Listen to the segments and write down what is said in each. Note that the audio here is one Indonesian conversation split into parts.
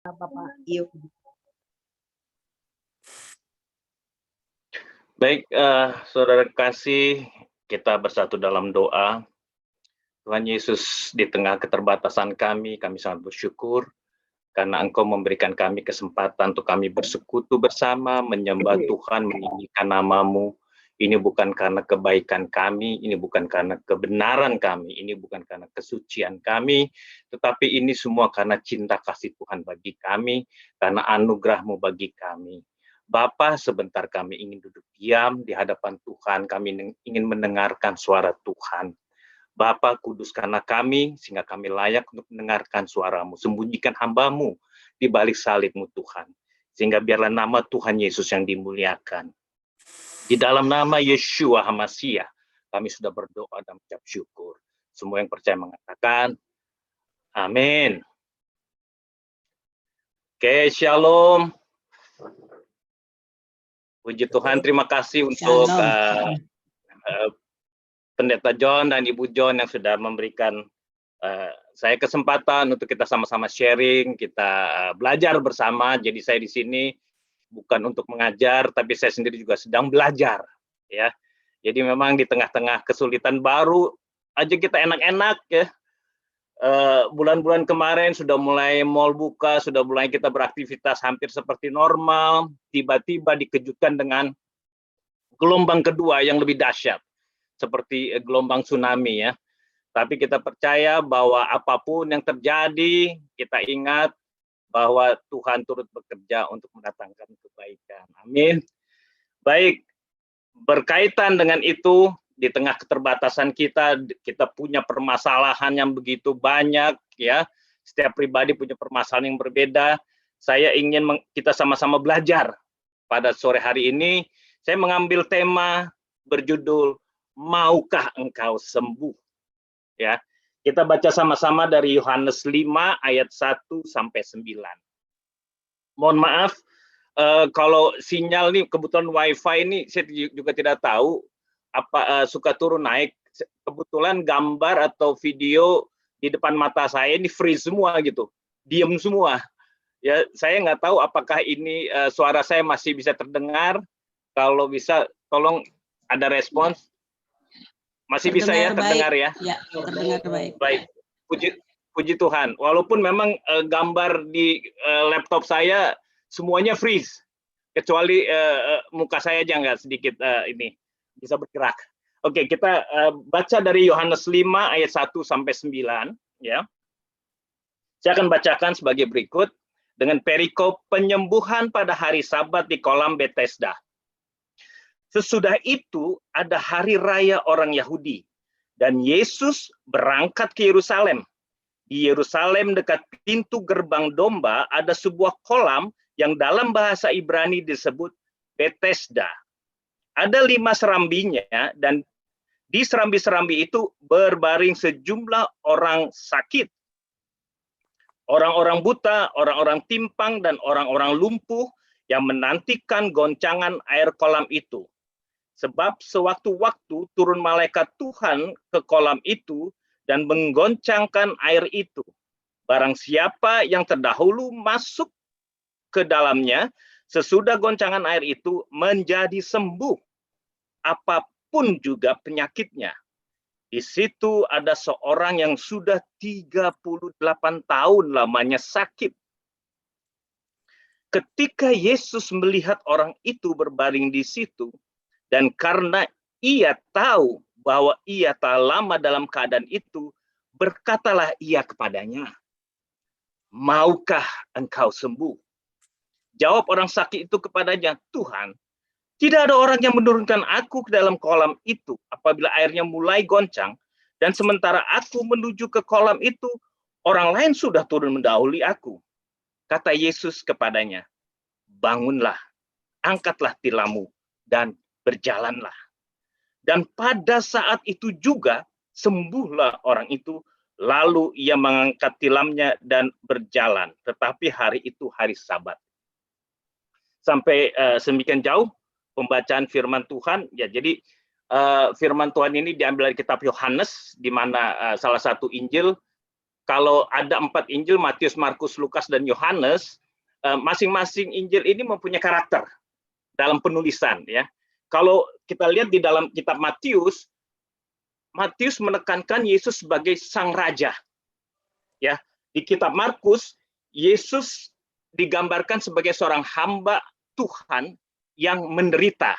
Bapak Iyo. Baik, saudara kasih, kita bersatu dalam doa. Tuhan Yesus, di tengah keterbatasan kami sangat bersyukur karena Engkau memberikan kami kesempatan untuk kami bersekutu bersama, menyembah Tuhan, meninggikan nama-Mu. Ini bukan karena kebaikan kami, ini bukan karena kebenaran kami, ini bukan karena kesucian kami, tetapi ini semua karena cinta kasih Tuhan bagi kami, karena anugerah-Mu bagi kami. Bapa, sebentar kami ingin duduk diam di hadapan Tuhan, kami ingin mendengarkan suara Tuhan. Bapa, kuduskanlah kami, sehingga kami layak untuk mendengarkan suara-Mu. Sembunyikan hamba-Mu di balik salib-Mu Tuhan. Sehingga biarlah nama Tuhan Yesus yang dimuliakan. Di dalam nama Yeshua HaMashiach, kami sudah berdoa dan mengucap syukur. Semua yang percaya mengatakan, amin. Oke, shalom. Puji Tuhan, terima kasih untuk Pendeta John dan Ibu John yang sudah memberikan saya kesempatan untuk kita sama-sama sharing, kita belajar bersama. Jadi saya di sini bukan untuk mengajar, tapi saya sendiri juga sedang belajar, ya. Jadi memang di tengah-tengah kesulitan baru aja kita enak-enak, ya. Bulan-bulan kemarin sudah mulai mall buka, sudah mulai kita beraktivitas hampir seperti normal. Tiba-tiba dikejutkan dengan gelombang kedua yang lebih dahsyat, seperti gelombang tsunami, ya. Tapi kita percaya bahwa apapun yang terjadi, kita ingat bahwa Tuhan turut bekerja untuk mendatangkan kebaikan. Amin. Baik, berkaitan dengan itu, di tengah keterbatasan kita punya permasalahan yang begitu banyak, ya. Setiap pribadi punya permasalahan yang berbeda. Saya ingin kita sama-sama belajar. Pada sore hari ini, saya mengambil tema berjudul, Maukah Engkau Sembuh? Ya. Kita baca sama-sama dari Yohanes 5 ayat 1 sampai 9. Mohon maaf kalau sinyal nih, kebetulan WiFi ini saya juga tidak tahu apa suka turun naik. Kebetulan gambar atau video di depan mata saya ini freeze semua gitu, diem semua. Ya, saya nggak tahu apakah ini suara saya masih bisa terdengar. Kalau bisa, tolong ada respons. Masih bisa ya terdengar, ya? Ya, terdengar baik. Baik, puji Tuhan. Walaupun memang gambar di laptop saya semuanya freeze, kecuali muka saya aja nggak sedikit ini bisa bergerak. Oke, kita baca dari Yohanes 5 ayat 1 sampai 9, ya. Saya akan bacakan sebagai berikut dengan perikop penyembuhan pada hari Sabat di kolam Bethesda. Sesudah itu ada hari raya orang Yahudi, dan Yesus berangkat ke Yerusalem. Di Yerusalem dekat pintu gerbang domba ada sebuah kolam yang dalam bahasa Ibrani disebut Bethesda. Ada 5 serambinya, dan di serambi-serambi itu berbaring sejumlah orang sakit. Orang-orang buta, orang-orang timpang, dan orang-orang lumpuh yang menantikan goncangan air kolam itu. Sebab sewaktu-waktu turun malaikat Tuhan ke kolam itu dan menggoncangkan air itu. Barang siapa yang terdahulu masuk ke dalamnya, sesudah goncangan air itu menjadi sembuh, apapun juga penyakitnya. Di situ ada seorang yang sudah 38 tahun lamanya sakit. Ketika Yesus melihat orang itu berbaring di situ, dan karena ia tahu bahwa ia telah lama dalam keadaan itu, berkatalah ia kepadanya, maukah engkau sembuh? Jawab orang sakit itu kepadanya, Tuhan, tidak ada orang yang menurunkan aku ke dalam kolam itu apabila airnya mulai goncang, dan sementara aku menuju ke kolam itu, orang lain sudah turun mendahului aku. Kata Yesus kepadanya, bangunlah, angkatlah tilammu, dan berjalanlah. Dan pada saat itu juga sembuhlah orang itu, lalu ia mengangkat tilamnya dan berjalan. Tetapi hari itu hari Sabat. Sampai semikian jauh pembacaan firman Tuhan. Ya, jadi firman Tuhan ini diambil dari kitab Yohanes, di mana salah satu Injil. kalau ada 4 Injil, Matius, Markus, Lukas, dan Yohanes, masing-masing Injil ini mempunyai karakter dalam penulisan, ya. Kalau kita lihat di dalam kitab Matius, Matius menekankan Yesus sebagai sang raja, ya. Di kitab Markus, Yesus digambarkan sebagai seorang hamba Tuhan yang menderita.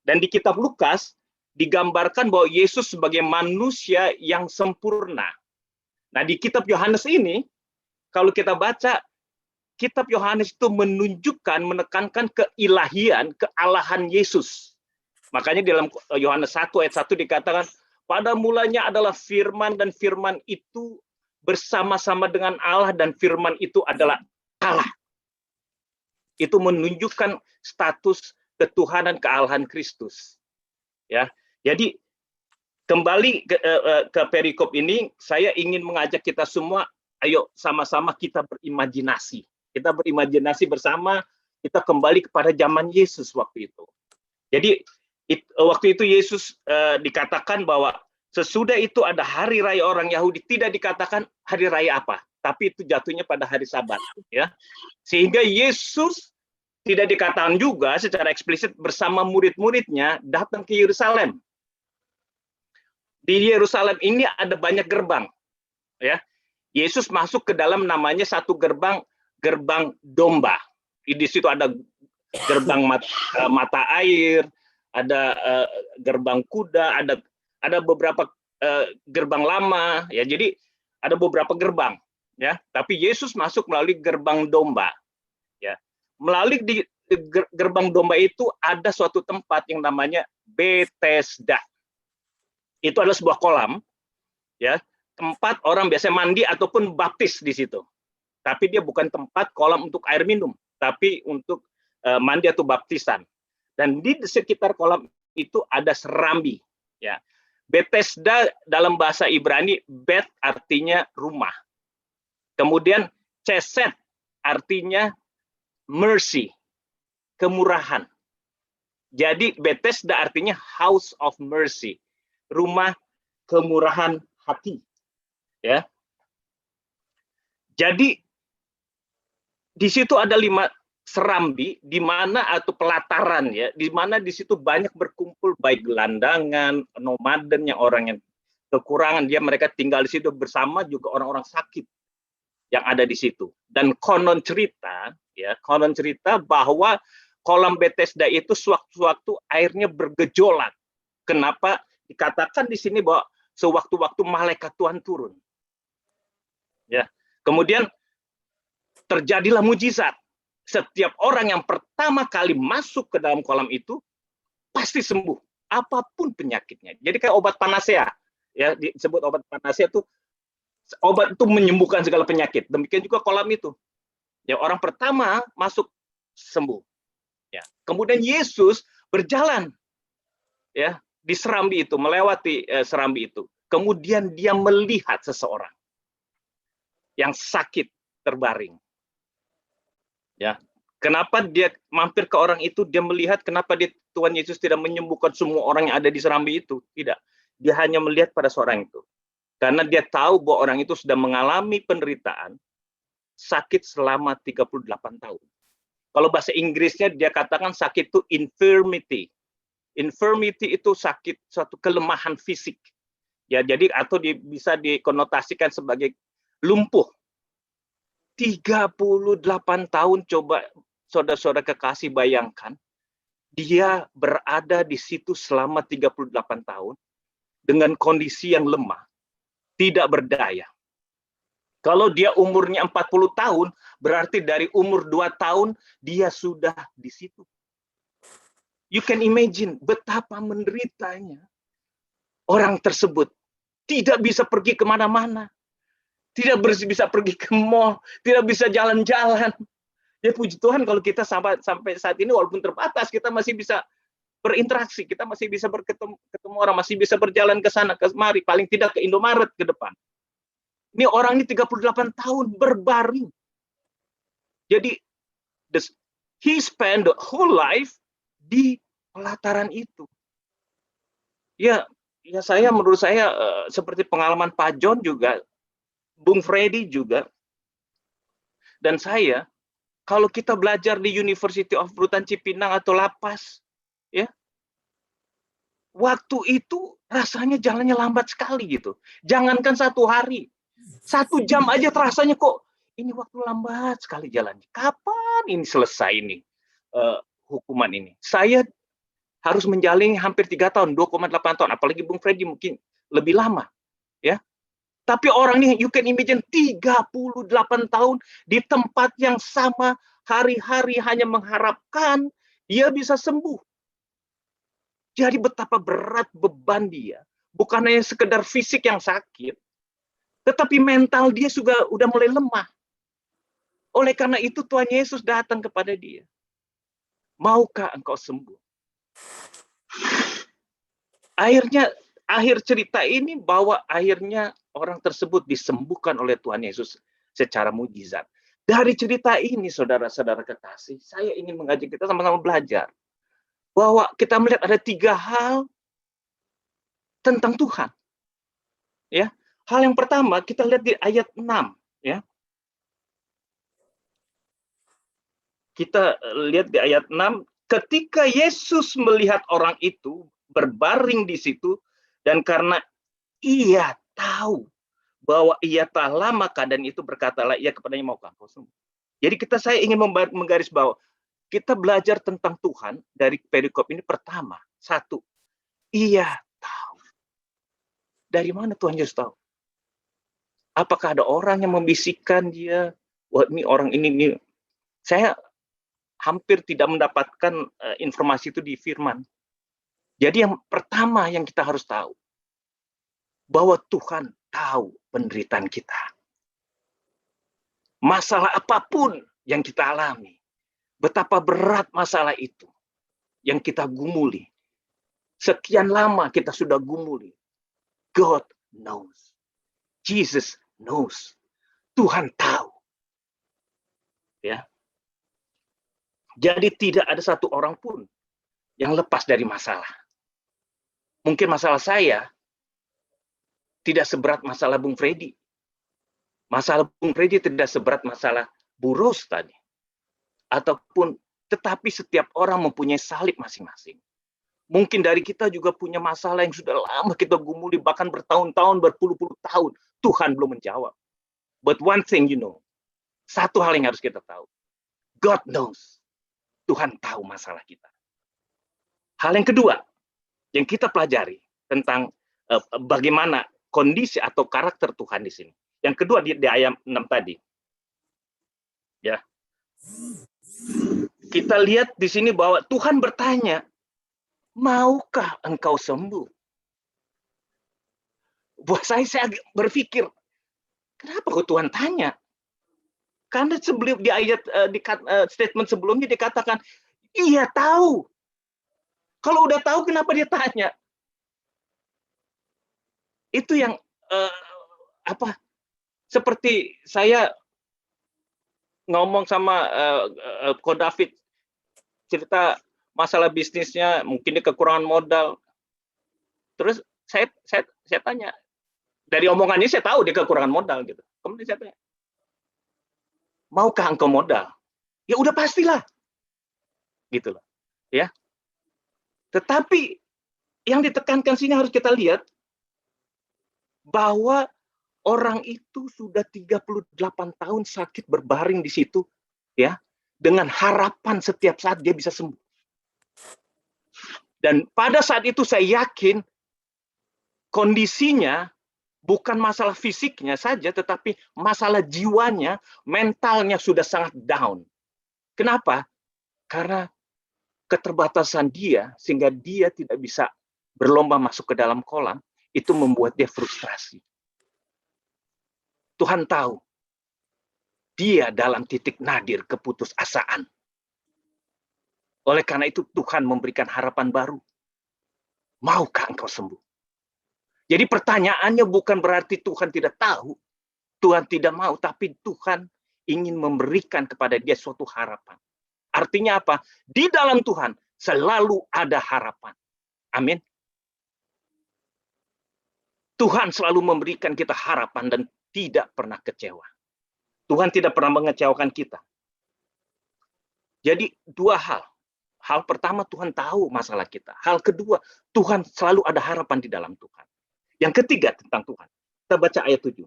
Dan di kitab Lukas digambarkan bahwa Yesus sebagai manusia yang sempurna. Nah, di kitab Yohanes ini, kalau kita baca, kitab Yohanes itu menunjukkan, menekankan keilahian, kealahan Yesus. Makanya dalam Yohanes 1 ayat 1 dikatakan, pada mulanya adalah firman, dan firman itu bersama-sama dengan Allah, dan firman itu adalah Allah. Itu menunjukkan status ketuhanan, kealahan Kristus. Ya, jadi kembali ke perikop ini, saya ingin mengajak kita semua, ayo sama-sama kita berimajinasi. Kita berimajinasi bersama, kita kembali kepada zaman Yesus waktu itu. Jadi waktu itu Yesus dikatakan bahwa sesudah itu ada hari raya orang Yahudi, tidak dikatakan hari raya apa, tapi itu jatuhnya pada hari Sabat, ya. Sehingga Yesus tidak dikatakan juga secara eksplisit bersama murid-muridnya datang ke Yerusalem. Di Yerusalem ini ada banyak gerbang, ya. Yesus masuk ke dalam namanya satu gerbang, gerbang domba. Di situ ada gerbang mata air, ada gerbang kuda, ada beberapa gerbang lama, ya. Jadi ada beberapa gerbang, ya. Tapi Yesus masuk melalui gerbang domba, ya. Melalui di gerbang domba itu ada suatu tempat yang namanya Betesda. Itu adalah sebuah kolam, ya, tempat orang biasa mandi ataupun baptis di situ. Tapi dia bukan tempat kolam untuk air minum, tapi untuk mandi atau baptisan. Dan di sekitar kolam itu ada serambi, ya. Betesda dalam bahasa Ibrani, bet artinya rumah. Kemudian Chesed artinya mercy, kemurahan. Jadi Betesda artinya house of mercy, rumah kemurahan hati, ya. Jadi di situ ada 5 serambi, di mana atau pelataran, ya, di mana di situ banyak berkumpul baik gelandangan, nomaden, yang orang yang kekurangan, mereka tinggal di situ bersama juga orang-orang sakit yang ada di situ. Dan konon cerita bahwa kolam Betesda itu sewaktu-waktu airnya bergejolak. Kenapa? Dikatakan di sini bahwa sewaktu-waktu malaikat Tuhan turun. Ya. Kemudian terjadilah mujizat. Setiap orang yang pertama kali masuk ke dalam kolam itu pasti sembuh, apapun penyakitnya. Jadi kayak obat panacea, ya, disebut obat panacea itu, obat itu menyembuhkan segala penyakit. Demikian juga kolam itu. Ya, orang pertama masuk sembuh. Ya. Kemudian Yesus berjalan, ya, di serambi itu, melewati serambi itu. Kemudian dia melihat seseorang yang sakit terbaring. Ya, kenapa dia mampir ke orang itu? Dia melihat kenapa Tuhan Yesus tidak menyembuhkan semua orang yang ada di serambi itu? Tidak. Dia hanya melihat pada seorang itu. Karena dia tahu bahwa orang itu sudah mengalami penderitaan sakit selama 38 tahun. Kalau bahasa Inggrisnya dia katakan sakit itu infirmity. Infirmity itu sakit, suatu kelemahan fisik. Ya, jadi atau bisa dikonotasikan sebagai lumpuh. 38 tahun, coba saudara-saudara kekasih bayangkan, dia berada di situ selama 38 tahun dengan kondisi yang lemah, tidak berdaya. Kalau dia umurnya 40 tahun, berarti dari umur 2 tahun dia sudah di situ. You can imagine betapa menderitanya orang tersebut. Tidak bisa pergi kemana-mana. Tidak bisa pergi ke mall, tidak bisa jalan-jalan. Ya puji Tuhan kalau kita sampai saat ini walaupun terbatas, kita masih bisa berinteraksi, kita masih bisa ketemu orang, masih bisa berjalan ke sana ke mari, paling tidak ke Indomaret ke depan. Ini orang ini 38 tahun berbaring. Jadi he spend the whole life di pelataran itu. Ya menurut saya seperti pengalaman Pak John juga, Bung Freddy juga, dan saya, kalau kita belajar di University of Rutan Cipinang atau Lapas, ya, waktu itu rasanya jalannya lambat sekali gitu. Jangankan 1 hari, 1 jam aja terasanya kok ini waktu lambat sekali jalannya. Kapan ini selesai ini hukuman ini? Saya harus menjalani hampir 3 tahun, 2,8 tahun. Apalagi Bung Freddy mungkin lebih lama, ya. Tapi orang ini, you can imagine 38 tahun di tempat yang sama, hari-hari hanya mengharapkan dia bisa sembuh. Jadi betapa berat beban dia. Bukan hanya sekedar fisik yang sakit, tetapi mental dia juga udah mulai lemah. Oleh karena itu Tuhan Yesus datang kepada dia. Maukah engkau sembuh? Akhirnya, akhir cerita ini bahwa akhirnya orang tersebut disembuhkan oleh Tuhan Yesus secara mujizat. Dari cerita ini, saudara-saudara kekasih, saya ingin mengajak kita sama-sama belajar bahwa kita melihat ada 3 hal tentang Tuhan. Ya, hal yang pertama kita lihat di ayat 6, ya. Kita lihat di ayat 6, ketika Yesus melihat orang itu berbaring di situ, dan karena ia tahu bahwa ia telah lama keadaan itu, berkatalah ia kepadanya, maukah engkau sembuh? Jadi saya ingin menggarisbawahi, kita belajar tentang Tuhan dari perikop ini. Pertama, 1, ia tahu. Dari mana Tuhan Yesus tahu? Apakah ada orang yang membisikkan dia? Wah, ini orang ini. Saya hampir tidak mendapatkan informasi itu di firman. Jadi yang pertama yang kita harus tahu, bahwa Tuhan tahu penderitaan kita. Masalah apapun yang kita alami, betapa berat masalah itu yang kita gumuli. Sekian lama kita sudah gumuli. God knows. Jesus knows. Tuhan tahu. Ya. Jadi tidak ada satu orang pun yang lepas dari masalah. Mungkin masalah saya tidak seberat masalah Bung Freddy. Masalah Bung Freddy tidak seberat masalah Bu Ros tadi. Ataupun, tetapi setiap orang mempunyai salib masing-masing. Mungkin dari kita juga punya masalah yang sudah lama kita gumuli, bahkan bertahun-tahun, berpuluh-puluh tahun. Tuhan belum menjawab. But one thing you know, satu hal yang harus kita tahu. God knows. Tuhan tahu masalah kita. Hal yang kedua yang kita pelajari tentang bagaimana kondisi atau karakter Tuhan di sini. Yang kedua di ayat 6 tadi. Ya. Kita lihat di sini bahwa Tuhan bertanya, maukah engkau sembuh? Buat saya berpikir, kenapa kok Tuhan tanya? Karena sebelum di ayat statement sebelumnya dikatakan, iya tahu. Kalau udah tahu, kenapa dia tanya? Itu yang seperti saya ngomong sama Ko David, cerita masalah bisnisnya, mungkin dia kekurangan modal. Terus saya tanya, dari omongannya saya tahu dia kekurangan modal gitu. Kemudian saya tanya, maukah engkau modal? Ya udah pastilah. Gitu loh. Ya. Tetapi yang ditekankan sini harus kita lihat bahwa orang itu sudah 38 tahun sakit berbaring di situ, ya, dengan harapan setiap saat dia bisa sembuh. Dan pada saat itu saya yakin kondisinya bukan masalah fisiknya saja, tetapi masalah jiwanya, mentalnya sudah sangat down. Kenapa? Karena keterbatasan dia, sehingga dia tidak bisa berlomba masuk ke dalam kolam, itu membuat dia frustrasi. Tuhan tahu, dia dalam titik nadir keputusasaan. Oleh karena itu Tuhan memberikan harapan baru. Maukah engkau sembuh? Jadi pertanyaannya bukan berarti Tuhan tidak tahu, Tuhan tidak mau, tapi Tuhan ingin memberikan kepada dia suatu harapan. Artinya apa? Di dalam Tuhan selalu ada harapan. Amin. Tuhan selalu memberikan kita harapan, dan tidak pernah kecewa. Tuhan tidak pernah mengecewakan kita. Jadi dua hal. Hal pertama, Tuhan tahu masalah kita. Hal kedua, Tuhan selalu ada harapan di dalam Tuhan. Yang ketiga tentang Tuhan. Kita baca ayat 7.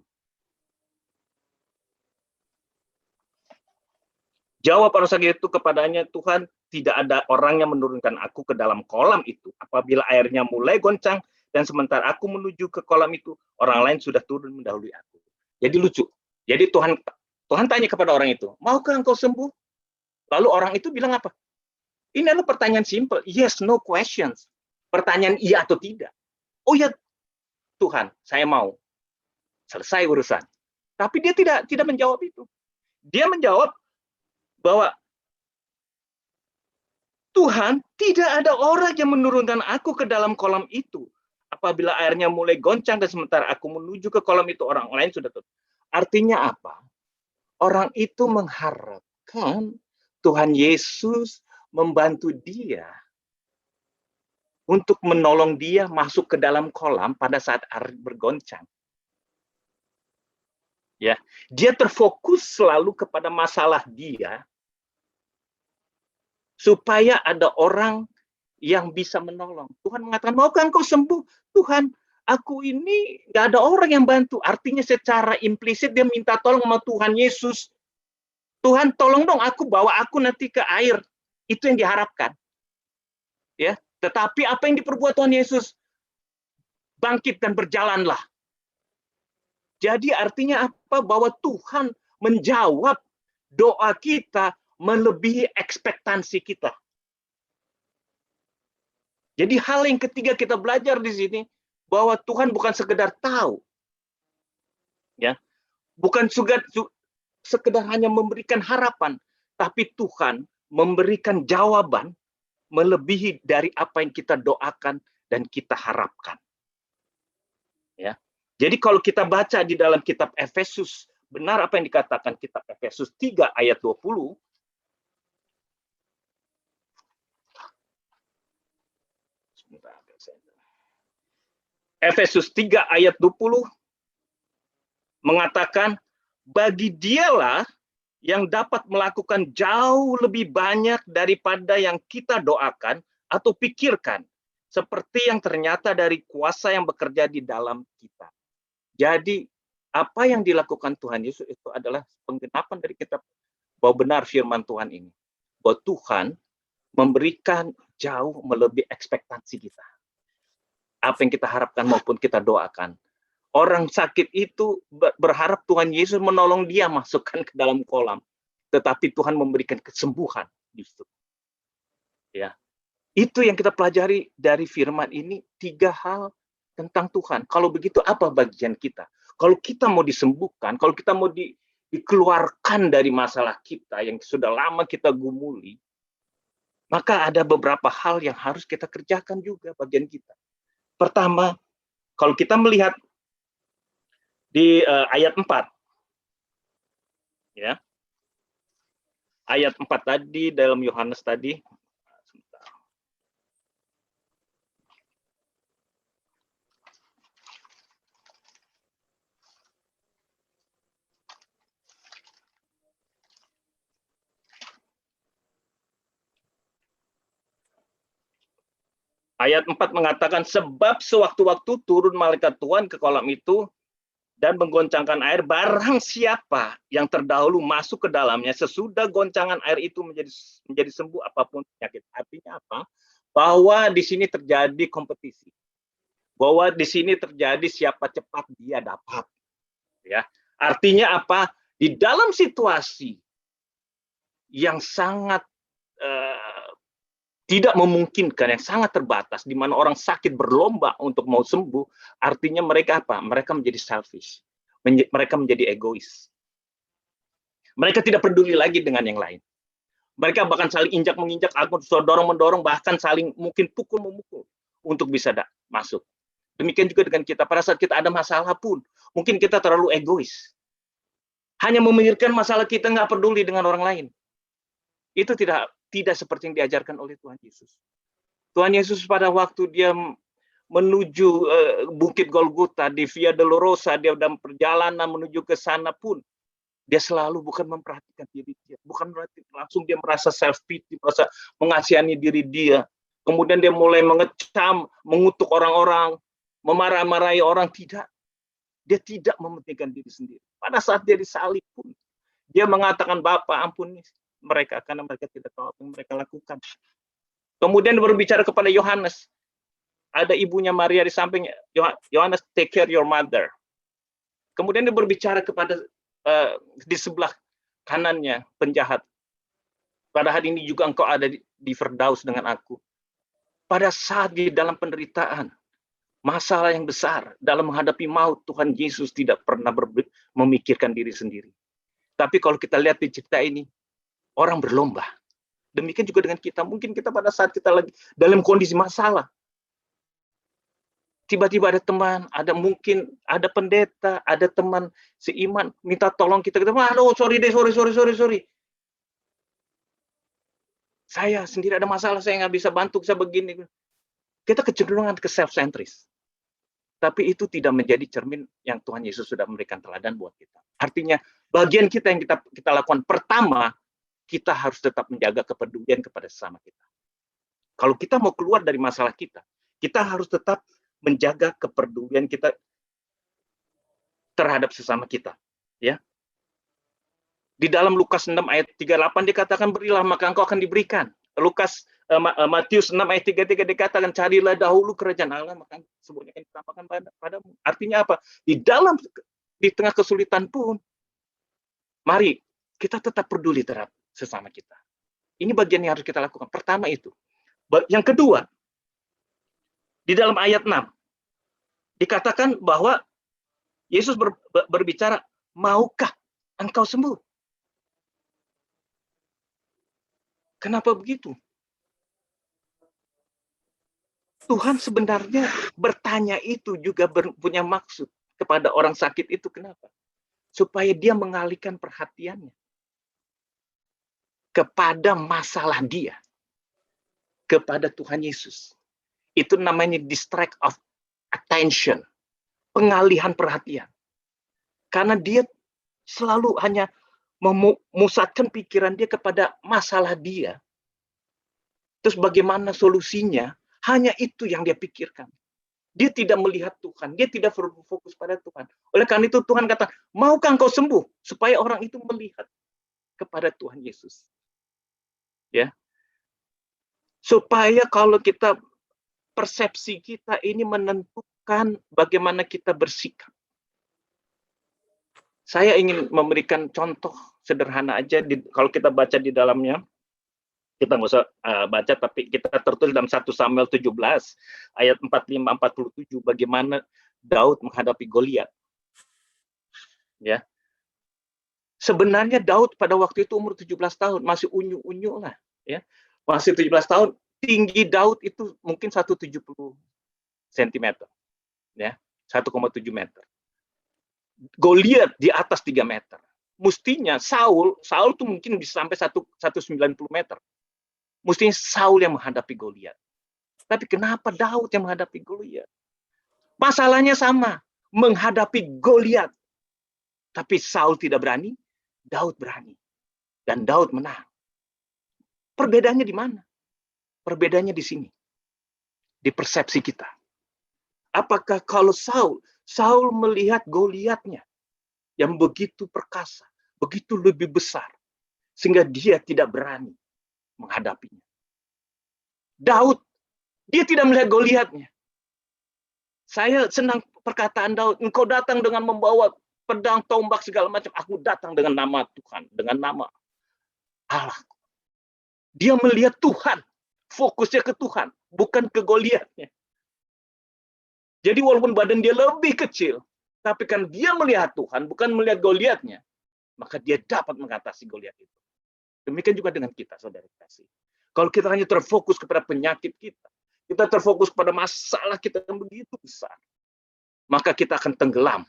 Jawab orang sakit itu kepadanya, Tuhan, tidak ada orang yang menurunkan aku ke dalam kolam itu. Apabila airnya mulai goncang, dan sementara aku menuju ke kolam itu, orang lain sudah turun mendahului aku. Jadi lucu. Jadi Tuhan tanya kepada orang itu, maukah engkau sembuh? Lalu orang itu bilang apa? Ini adalah pertanyaan simple. Yes, no questions. Pertanyaan iya atau tidak. Oh ya, Tuhan, saya mau. Selesai urusan. Tapi dia tidak menjawab itu. Dia menjawab bahwa Tuhan, tidak ada orang yang menurunkan aku ke dalam kolam itu. Apabila airnya mulai goncang dan sementara aku menuju ke kolam itu, orang lain sudah tutup. Artinya apa? Orang itu mengharapkan Tuhan Yesus membantu dia untuk menolong dia masuk ke dalam kolam pada saat air bergoncang. Ya, dia terfokus selalu kepada masalah dia supaya ada orang yang bisa menolong. Tuhan mengatakan, maukah engkau sembuh? Tuhan, aku ini nggak ada orang yang bantu. Artinya secara implisit dia minta tolong sama Tuhan Yesus. Tuhan, tolong dong aku, bawa aku nanti ke air. Itu yang diharapkan. Ya, tetapi apa yang diperbuat Tuhan Yesus? Bangkit dan berjalanlah. Jadi artinya apa? Bahwa Tuhan menjawab doa kita melebihi ekspektasi kita. Jadi hal yang ketiga kita belajar di sini, bahwa Tuhan bukan sekedar tahu. Ya. Bukan sekedar hanya memberikan harapan, tapi Tuhan memberikan jawaban melebihi dari apa yang kita doakan dan kita harapkan. Ya. Jadi kalau kita baca di dalam kitab Efesus, benar apa yang dikatakan kitab Efesus 3 ayat 20. Efesus 3 ayat 20 mengatakan, bagi dialah yang dapat melakukan jauh lebih banyak daripada yang kita doakan atau pikirkan, seperti yang ternyata dari kuasa yang bekerja di dalam kita. Jadi, apa yang dilakukan Tuhan Yesus itu adalah penggenapan dari kitab, bahwa benar firman Tuhan ini. Bahwa Tuhan memberikan jauh melebihi ekspektasi kita. Apa yang kita harapkan maupun kita doakan. Orang sakit itu berharap Tuhan Yesus menolong dia masukkan ke dalam kolam. Tetapi Tuhan memberikan kesembuhan di situ. Ya. Itu yang kita pelajari dari firman ini, 3 hal tentang Tuhan. Kalau begitu apa bagian kita? Kalau kita mau disembuhkan, kalau kita mau dikeluarkan dari masalah kita yang sudah lama kita gumuli, maka ada beberapa hal yang harus kita kerjakan juga bagian kita. Pertama, kalau kita melihat di ayat 4, ya, ayat 4 tadi dalam Yohanes tadi, ayat 4 mengatakan, sebab sewaktu-waktu turun malaikat Tuhan ke kolam itu dan menggoncangkan air, barang siapa yang terdahulu masuk ke dalamnya, sesudah goncangan air itu menjadi sembuh apapun penyakit. Artinya apa? Bahwa di sini terjadi kompetisi. Bahwa di sini terjadi siapa cepat dia dapat. Ya. Artinya apa? Di dalam situasi yang sangat tidak memungkinkan, yang sangat terbatas, di mana orang sakit berlomba untuk mau sembuh, artinya mereka apa? Mereka menjadi selfish. Mereka menjadi egois. Mereka tidak peduli lagi dengan yang lain. Mereka bahkan saling injak-menginjak, dorong-mendorong, bahkan saling mungkin pukul-memukul untuk bisa masuk. Demikian juga dengan kita. Pada saat kita ada masalah pun, mungkin kita terlalu egois. Hanya memikirkan masalah kita, nggak peduli dengan orang lain. Itu tidak seperti yang diajarkan oleh Tuhan Yesus. Tuhan Yesus pada waktu dia menuju Bukit Golgota di Via Dolorosa, dia dalam perjalanan menuju ke sana pun dia selalu bukan memperhatikan diri dia, bukan berarti langsung dia merasa self pity, merasa mengasihani diri dia. Kemudian dia mulai mengecam, mengutuk orang-orang, memarah-marahi orang. Tidak, dia tidak mementingkan diri sendiri. Pada saat dia disalib pun, dia mengatakan, Bapa ampuni mereka karena mereka tidak tahu apa yang mereka lakukan. Kemudian berbicara kepada Yohanes, ada ibunya Maria di samping Yohanes, take care your mother. Kemudian dia berbicara kepada di sebelah kanannya penjahat. Pada hari ini juga engkau ada di Firdaus dengan aku. Pada saat di dalam penderitaan, masalah yang besar, dalam menghadapi maut, Tuhan Yesus tidak pernah memikirkan diri sendiri. Tapi kalau kita lihat di cerita ini, orang berlomba. Demikian juga dengan kita. Mungkin kita pada saat kita lagi dalam kondisi masalah, tiba-tiba ada teman, mungkin ada pendeta, ada teman seiman minta tolong kita, aduh sorry. Saya sendiri ada masalah, saya nggak bisa bantu, saya begini. Kita kecenderungan ke self-centris. Tapi itu tidak menjadi cermin yang Tuhan Yesus sudah memberikan teladan buat kita. Artinya bagian kita yang kita lakukan pertama, kita harus tetap menjaga kepedulian kepada sesama kita. Kalau kita mau keluar dari masalah kita harus tetap menjaga kepedulian kita terhadap sesama kita, ya. Di dalam Lukas 6 ayat 38 dikatakan, berilah maka engkau akan diberikan. Matius 6 ayat 33 dikatakan, carilah dahulu kerajaan Allah maka semuanya akan ditambahkan padamu. Artinya apa? Di tengah kesulitan pun, mari kita tetap peduli terhadap sesama kita. Ini bagian yang harus kita lakukan. Pertama itu. Yang kedua, di dalam ayat 6 dikatakan bahwa Yesus berbicara, maukah engkau sembuh? Kenapa begitu? Tuhan sebenarnya bertanya itu juga punya maksud kepada orang sakit itu. Kenapa? Supaya dia mengalihkan perhatiannya kepada masalah dia, kepada Tuhan Yesus. Itu namanya distract of attention, pengalihan perhatian. Karena dia selalu hanya memusatkan pikiran dia kepada masalah dia. Terus bagaimana solusinya? Hanya itu yang dia pikirkan. Dia tidak melihat Tuhan, dia tidak berfokus pada Tuhan. Oleh karena itu Tuhan kata, maukah engkau sembuh? Supaya orang itu melihat kepada Tuhan Yesus. Ya. Supaya kalau kita persepsi kita ini menentukan bagaimana kita bersikap. Saya ingin memberikan contoh sederhana aja, kalau kita baca di dalamnya, kita nggak usah baca, tapi kita tertulis dalam 1 Samuel 17, ayat 45-47, bagaimana Daud menghadapi Goliat. Ya. Sebenarnya Daud pada waktu itu umur 17 tahun, masih unyu-unyu lah. Ya. Masih 17 tahun, tinggi Daud itu mungkin 170 cm. Ya, 1,7 meter. Goliat di atas 3 meter. Mestinya Saul tuh mungkin bisa sampai 190 meter. Mestinya Saul yang menghadapi Goliat. Tapi kenapa Daud yang menghadapi Goliat? Masalahnya sama, menghadapi Goliat. Tapi Saul tidak berani, Daud berani. Dan Daud menang. Perbedaannya di mana? Perbedaannya di sini. Di persepsi kita. Apakah kalau Saul melihat Goliatnya yang begitu perkasa, begitu lebih besar, sehingga dia tidak berani menghadapinya. Daud, dia tidak melihat Goliatnya. Saya senang perkataan Daud, engkau datang dengan membawa pedang, tombak, segala macam. Aku datang dengan nama Tuhan, dengan nama Allah. Dia melihat Tuhan, fokusnya ke Tuhan, bukan ke Goliatnya. Jadi walaupun badan dia lebih kecil, tapi kan dia melihat Tuhan, bukan melihat Goliatnya, maka dia dapat mengatasi Goliat itu. Demikian juga dengan kita, saudara kasih. Kalau kita hanya terfokus kepada penyakit kita terfokus pada masalah kita yang begitu besar, maka kita akan tenggelam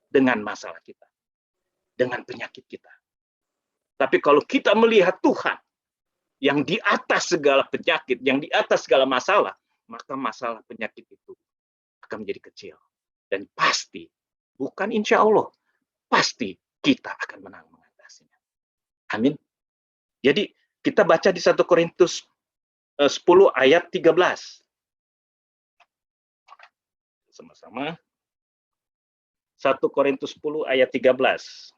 dengan masalah kita, dengan penyakit kita. Tapi kalau kita melihat Tuhan yang di atas segala penyakit, yang di atas segala masalah, maka masalah penyakit itu akan menjadi kecil. Dan pasti, bukan insya Allah, pasti kita akan menang mengatasinya. Amin. Jadi kita baca di 1 Korintus 10 ayat 13. Sama-sama. 1 Korintus 10 ayat 13.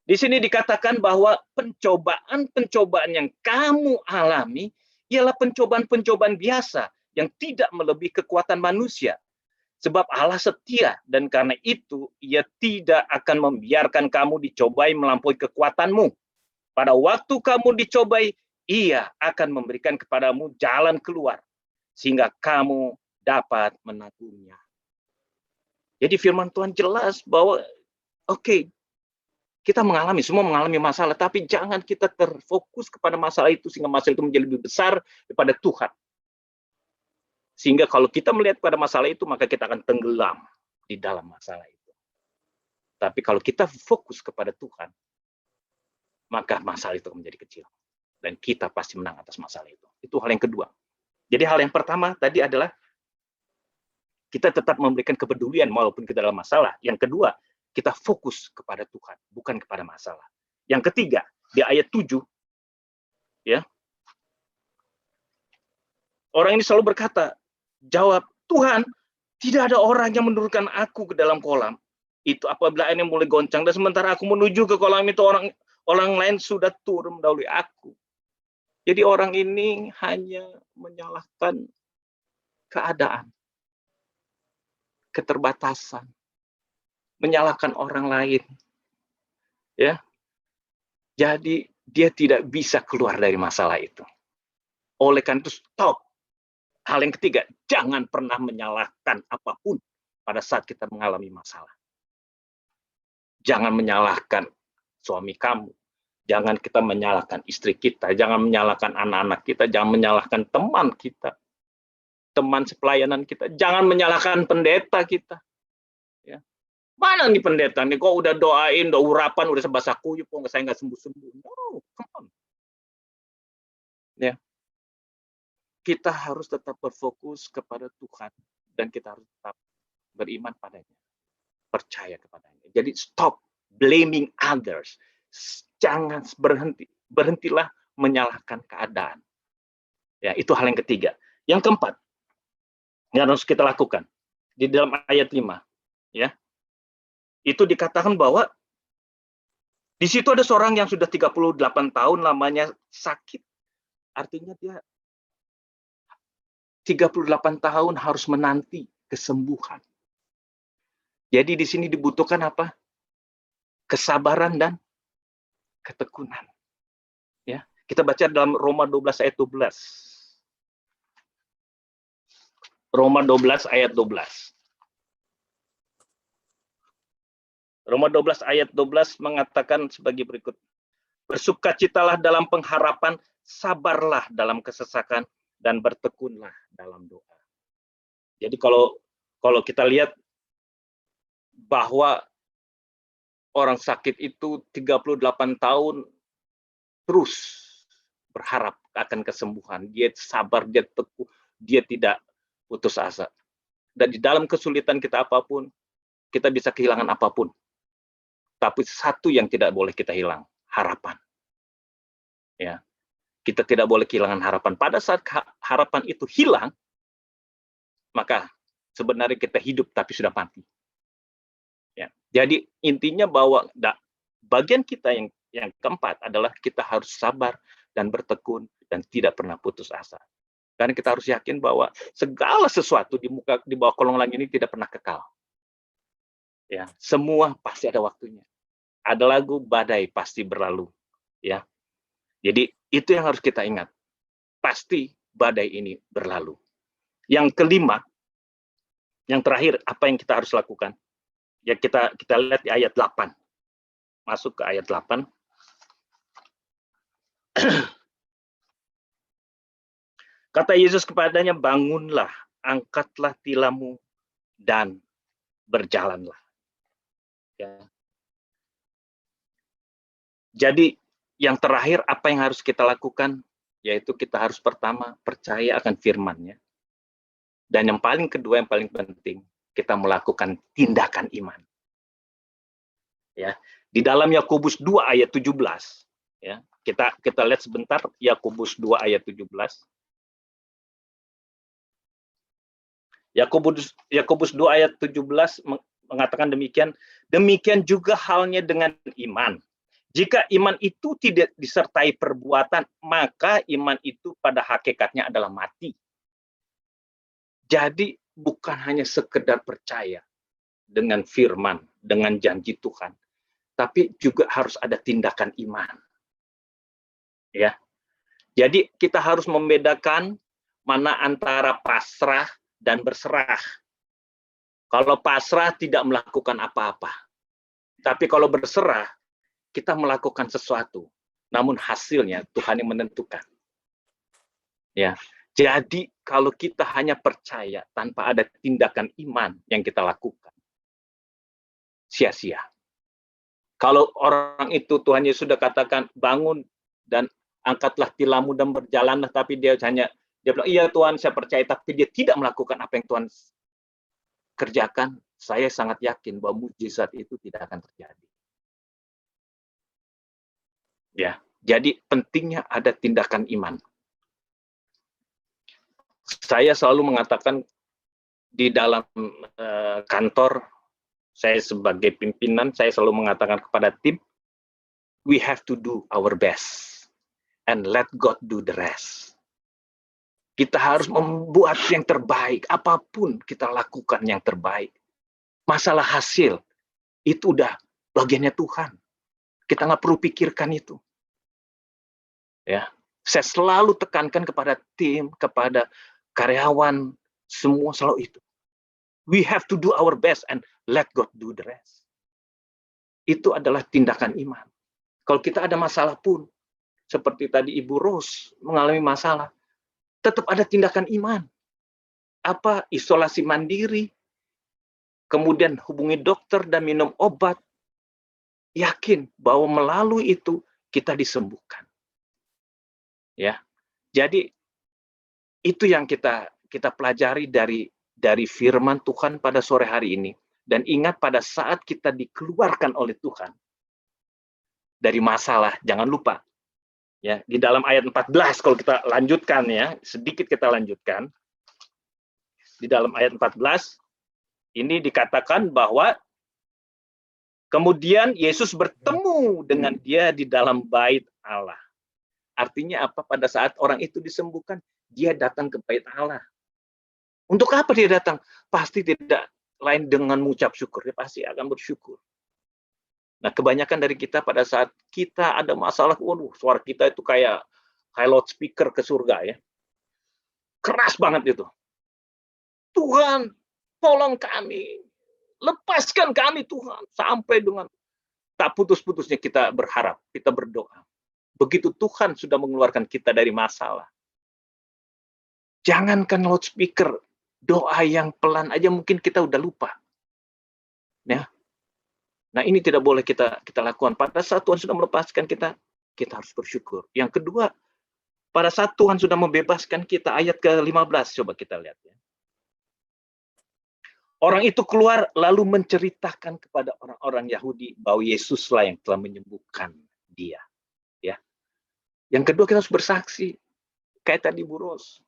Di sini dikatakan bahwa pencobaan-pencobaan yang kamu alami ialah pencobaan-pencobaan biasa yang tidak melebihi kekuatan manusia. Sebab Allah setia dan karena itu ia tidak akan membiarkan kamu dicobai melampaui kekuatanmu. Pada waktu kamu dicobai, ia akan memberikan kepadamu jalan keluar sehingga kamu dapat menanggungnya. Jadi firman Tuhan jelas bahwa oke, kita semua mengalami masalah, tapi jangan kita terfokus kepada masalah itu sehingga masalah itu menjadi lebih besar daripada Tuhan. Sehingga kalau kita melihat pada masalah itu, maka kita akan tenggelam di dalam masalah itu. Tapi kalau kita fokus kepada Tuhan, maka masalah itu akan menjadi kecil. Dan kita pasti menang atas masalah itu. Itu hal yang kedua. Jadi hal yang pertama tadi adalah kita tetap memberikan kepedulian walaupun kita dalam masalah. Yang kedua, kita fokus kepada Tuhan, bukan kepada masalah. Yang ketiga, di ayat 7, ya, orang ini selalu berkata, jawab, Tuhan, tidak ada orang yang menurunkan aku ke dalam kolam. Itu apabila airnya mulai goncang, dan sementara aku menuju ke kolam itu, orang lain sudah turun mendahului aku. Jadi orang ini hanya menyalahkan keadaan, keterbatasan, menyalahkan orang lain, ya. Jadi dia tidak bisa keluar dari masalah itu. Oleh karena itu stop. Hal yang ketiga, jangan pernah menyalahkan apapun pada saat kita mengalami masalah. Jangan menyalahkan suami kamu, jangan kita menyalahkan istri kita, jangan menyalahkan anak-anak kita, jangan menyalahkan teman kita, teman sepelayanan kita, jangan menyalahkan pendeta kita. Ya. Mana nih pendeta nih, kok udah doain, udah urapan, udah sebasa kuyup, kok saya nggak sembuh-sembuh. No, come on. Ya. Kita harus tetap berfokus kepada Tuhan dan kita harus tetap beriman padanya, percaya kepadanya. Jadi stop blaming others. Jangan berhentilah menyalahkan keadaan. Ya, itu hal yang ketiga. Yang keempat, yang harus kita lakukan di dalam ayat 5, ya. Itu dikatakan bahwa di situ ada seorang yang sudah 38 tahun lamanya sakit. Artinya dia 38 tahun harus menanti kesembuhan. Jadi di sini dibutuhkan apa? Kesabaran dan ketekunan. Ya, kita baca dalam Roma 12 ayat 12. Roma 12 ayat 12. Roma 12 ayat 12 mengatakan sebagai berikut. Bersukacitalah dalam pengharapan, sabarlah dalam kesesakan, dan bertekunlah dalam doa. Jadi kalau kita lihat bahwa orang sakit itu 38 tahun terus berharap akan kesembuhan. Dia sabar, dia teguh, dia tidak putus asa. Dan di dalam kesulitan kita apapun, kita bisa kehilangan apapun. Tapi satu yang tidak boleh kita hilang, harapan. Ya, kita tidak boleh kehilangan harapan. Pada saat harapan itu hilang, maka sebenarnya kita hidup tapi sudah mati. Ya, jadi intinya bahwa bagian kita yang keempat adalah kita harus sabar dan bertekun dan tidak pernah putus asa. Karena kita harus yakin bahwa segala sesuatu di bawah kolong langit ini tidak pernah kekal. Ya, semua pasti ada waktunya. Ada lagu badai pasti berlalu, ya. Jadi itu yang harus kita ingat. Pasti badai ini berlalu. Yang kelima, yang terakhir, apa yang kita harus lakukan? Ya kita lihat di ayat 8. Masuk ke ayat 8. Kata Yesus kepadanya, bangunlah, angkatlah tilammu, dan berjalanlah. Ya. Jadi Yang terakhir, apa yang harus kita lakukan? Yaitu kita harus pertama percaya akan firman-Nya. Dan yang paling kedua, yang paling penting, kita melakukan tindakan iman. Ya, di dalam Yakobus 2 ayat 17, ya, kita lihat sebentar Yakobus 2 ayat 17. Yakobus 2 ayat 17 mengatakan demikian, demikian juga halnya dengan iman. Jika iman itu tidak disertai perbuatan, maka iman itu pada hakikatnya adalah mati. Jadi bukan hanya sekedar percaya dengan firman, dengan janji Tuhan, tapi juga harus ada tindakan iman. Ya. Jadi kita harus membedakan mana antara pasrah dan berserah. Kalau pasrah tidak melakukan apa-apa. Tapi kalau berserah, kita melakukan sesuatu. Namun hasilnya Tuhan yang menentukan. Ya. Jadi kalau kita hanya percaya tanpa ada tindakan iman yang kita lakukan, sia-sia. Kalau orang itu Tuhan Yesus sudah katakan bangun dan angkatlah tilammu dan berjalanlah, tapi dia bilang iya Tuhan saya percaya, tapi dia tidak melakukan apa yang Tuhan kerjakan, saya sangat yakin bahwa mujizat itu tidak akan terjadi. Ya, jadi pentingnya ada tindakan iman. Saya selalu mengatakan di dalam kantor, saya sebagai pimpinan, saya selalu mengatakan kepada tim, we have to do our best and let God do the rest. Kita harus membuat yang terbaik, apapun kita lakukan yang terbaik. Masalah hasil, itu udah bagiannya Tuhan. Kita nggak perlu pikirkan itu. Ya, saya selalu tekankan kepada tim, kepada karyawan, semua selalu itu. We have to do our best and let God do the rest. Itu adalah tindakan iman. Kalau kita ada masalah pun, seperti tadi Ibu Rose mengalami masalah, tetap ada tindakan iman. Apa? Isolasi mandiri, kemudian hubungi dokter dan minum obat, yakin bahwa melalui itu kita disembuhkan. Ya, jadi itu yang kita pelajari dari firman Tuhan pada sore hari ini. Dan ingat pada saat kita dikeluarkan oleh Tuhan dari masalah, jangan lupa ya, di dalam ayat 14 kalau kita lanjutkan ya, sedikit kita lanjutkan. Di dalam ayat 14 ini dikatakan bahwa kemudian Yesus bertemu dengan dia di dalam bait Allah. Artinya apa? Pada saat orang itu disembuhkan, dia datang ke bait Allah. Untuk apa dia datang? Pasti tidak lain dengan mengucap syukur. Dia pasti akan bersyukur. Nah, kebanyakan dari kita pada saat kita ada masalah, waduh, suara kita itu kayak loudspeaker ke surga ya. Keras banget itu. Tuhan, tolong kami. Lepaskan kami Tuhan. Sampai dengan tak putus-putusnya kita berharap, kita berdoa. Begitu Tuhan sudah mengeluarkan kita dari masalah. Jangankan loudspeaker, doa yang pelan aja mungkin kita udah lupa. Ya. Nah, ini tidak boleh kita lakukan. Pada saat Tuhan sudah melepaskan kita harus bersyukur. Yang kedua, pada saat Tuhan sudah membebaskan kita, ayat ke-15, coba kita lihat ya. Orang itu keluar lalu menceritakan kepada orang-orang Yahudi bahwa Yesuslah yang telah menyembuhkan dia. Ya. Yang kedua, kita harus bersaksi. Kayak tadi Bu Ros.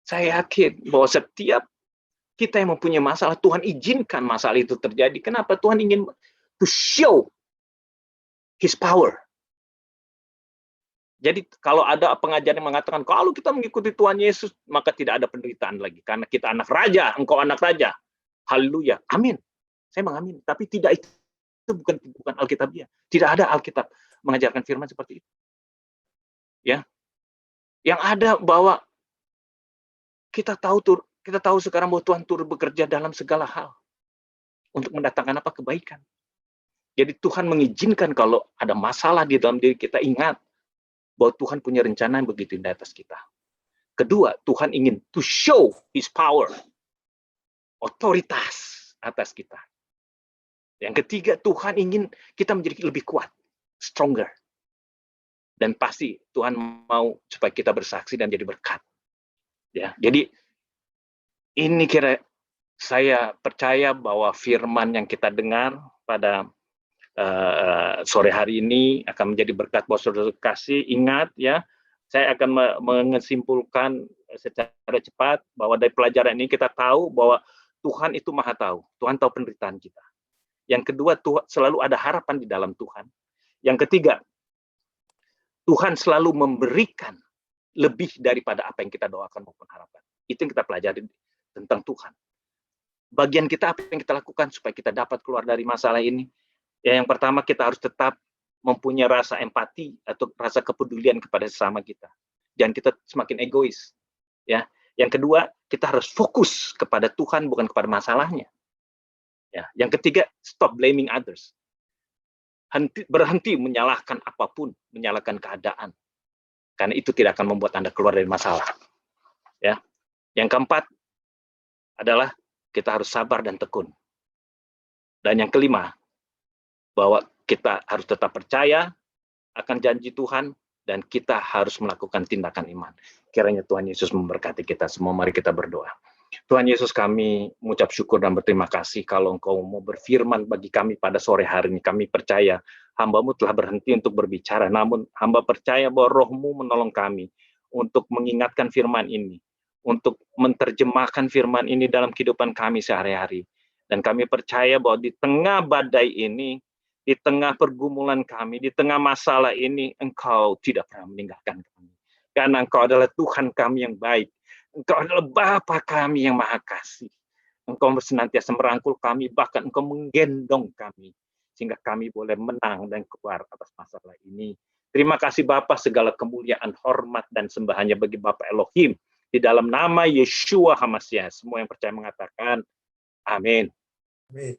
Saya yakin bahwa setiap kita yang mempunyai masalah, Tuhan izinkan masalah itu terjadi. Kenapa? Tuhan ingin to show His power. Jadi kalau ada pengajaran yang mengatakan, kalau kita mengikuti Tuhan Yesus, maka tidak ada penderitaan lagi. Karena kita anak raja, engkau anak raja. Haleluya. Amin. Saya mengamin. Tapi tidak, itu bukan Alkitabiah. Tidak ada Alkitab mengajarkan firman seperti itu. Ya. Yang ada bahwa kita tahu sekarang bahwa Tuhan turut bekerja dalam segala hal untuk mendatangkan apa? Kebaikan. Jadi Tuhan mengizinkan kalau ada masalah di dalam diri kita, ingat bahwa Tuhan punya rencana yang begitu indah atas kita. Kedua, Tuhan ingin to show His power, otoritas atas kita. Yang ketiga, Tuhan ingin kita menjadi lebih kuat, stronger. Dan pasti Tuhan mau supaya kita bersaksi dan jadi berkat. Ya, jadi ini saya percaya bahwa firman yang kita dengar pada sore hari ini akan menjadi berkat buat saudara kasih. Ingat ya, saya akan menyimpulkan secara cepat bahwa dari pelajaran ini kita tahu bahwa Tuhan itu maha tahu. Tuhan tahu penderitaan kita. Yang kedua, Tuhan selalu ada harapan di dalam Tuhan. Yang ketiga, Tuhan selalu memberikan lebih daripada apa yang kita doakan maupun harapan. Itu yang kita pelajari tentang Tuhan. Bagian kita apa yang kita lakukan supaya kita dapat keluar dari masalah ini? Ya, yang pertama kita harus tetap mempunyai rasa empati atau rasa kepedulian kepada sesama kita. Jangan kita semakin egois. Ya. Yang kedua, kita harus fokus kepada Tuhan bukan kepada masalahnya. Ya. Yang ketiga, stop blaming others. Berhenti menyalahkan apapun, menyalahkan keadaan. Karena itu tidak akan membuat Anda keluar dari masalah. Ya. Yang keempat adalah kita harus sabar dan tekun. Dan yang kelima, bahwa kita harus tetap percaya akan janji Tuhan dan kita harus melakukan tindakan iman. Kiranya Tuhan Yesus memberkati kita semua. Mari kita berdoa. Tuhan Yesus, kami mengucap syukur dan berterima kasih kalau Engkau mau berfirman bagi kami pada sore hari ini. Kami percaya hamba-Mu telah berhenti untuk berbicara, namun hamba percaya bahwa Roh-Mu menolong kami untuk mengingatkan firman ini, untuk menerjemahkan firman ini dalam kehidupan kami sehari-hari. Dan kami percaya bahwa di tengah badai ini, di tengah pergumulan kami, di tengah masalah ini, Engkau tidak pernah meninggalkan kami. Karena Engkau adalah Tuhan kami yang baik. Engkau adalah Bapa kami yang maha kasih. Engkau senantiasa merangkul kami, bahkan Engkau menggendong kami, sehingga kami boleh menang dan keluar atas masalah ini. Terima kasih Bapa, segala kemuliaan, hormat, dan sembahannya bagi Bapa Elohim. Di dalam nama Yeshua HaMashiach, semua yang percaya mengatakan, amin. Amin.